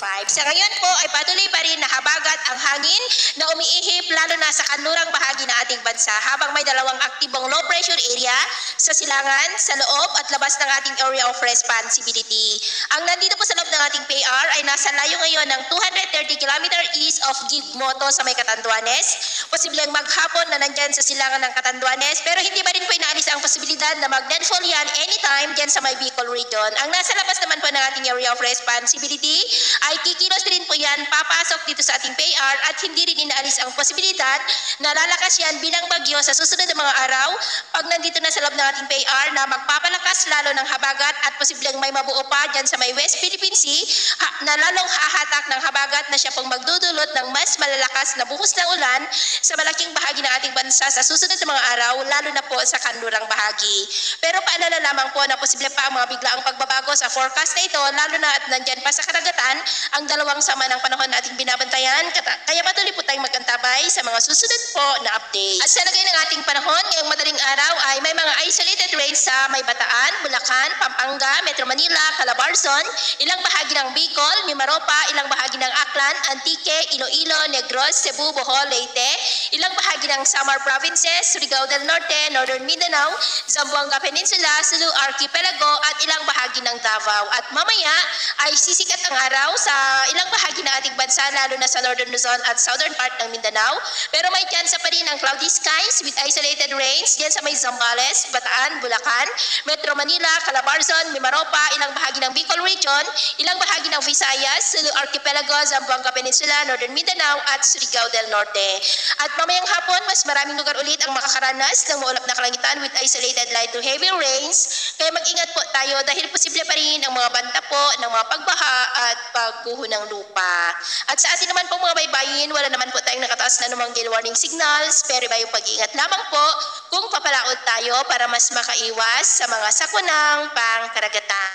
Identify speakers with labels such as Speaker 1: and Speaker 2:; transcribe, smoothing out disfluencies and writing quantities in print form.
Speaker 1: Sa ngayon po ay patuloy pa rin nakabagat ang hangin na umiihip lalo na sa kanlurang bahagi ng ating bansa habang may dalawang aktibong low pressure area sa silangan, sa loob at labas ng ating area of responsibility. Ang nandito po sa loob ng ating PAR ay nasa layo ngayon ng 230 km east of Gigmoto sa may Catanduanes. Posibleng maghapon na nandyan sa silangan ng Catanduanes pero hindi pa rin po inaalis ang posibilidad na mag-landfall yan anytime dyan sa may Bicol region. Ang nasa labas naman po ng ating area of responsibility ay kikilos din po yan papasok dito sa ating PAR at hindi rin inaalis ang posibilidad na lalakas yan bilang bagyo sa susunod na mga araw pag nandito na sa loob ng ating PAR na magpapalakas lalo ng habagat at posibleng may mabuo pa dyan sa may West Philippine Sea na lalong hahatak ng habagat na siya pong magdudulot ng mas malalakas na buhos ng ulan sa malaking bahagi ng ating bansa sa susunod na mga araw lalo na po sa kanlurang bahagi. Pero paalala lamang po na posible pa ang mga biglaang pagbabago sa forecast na ito lalo na at nandyan pa sa karagatan ang dalawang sama ng panahon na ating binabantayan kaya patuloy po tayong magkantabay sa mga susunod po na update. At sa lagay ng ating panahon ngayong madaling araw ay may mga isolated rains sa may Bataan, Bulacan, Pampanga, Metro Manila, Calabarzon, ilang bahagi ng Bicol, Mimaropa, ilang bahagi ng Aklan, Antique, Iloilo, Negros, Cebu, Bohol, Leyte, ilang bahagi ng Samar Provinces, Surigao del Norte, Northern Mindanao, Zamboanga Peninsula, Sulu Archipelago at ilang bahagi ng Davao. At mamaya ay sisikat ang araw sa ilang bahagi ng ating bansa lalo na sa Northern Luzon at Southern part ng Mindanao. Pero may tsansa pa rin ng cloudy skies with isolated rains diyan sa may Zambales, Bataan, Bulacan, Metro Manila, Calabarzon, Mimaropa, ilang bahagi ng Bicol Region, ilang bahagi ng Visayas, Sulu Archipelago, Zamboanga Peninsula, Northern Mindanao at Surigao del Norte. At mamayang hapon, mas maraming lugar ulit ang makakaranas ng maulap na kalangitan with isolated light to heavy rains. Kaya mag-ingat po tayo dahil posible pa rin ang mga banta po ng mga pagbaha at pagguho ng lupa. At sa atin naman po mga baybayin, wala naman po tayong nakataas na anumang gale warning signals, pero iba yung pag-ingat lamang po kung papalaot tayo para mas makaiwas sa mga sakunang pangkaragatan.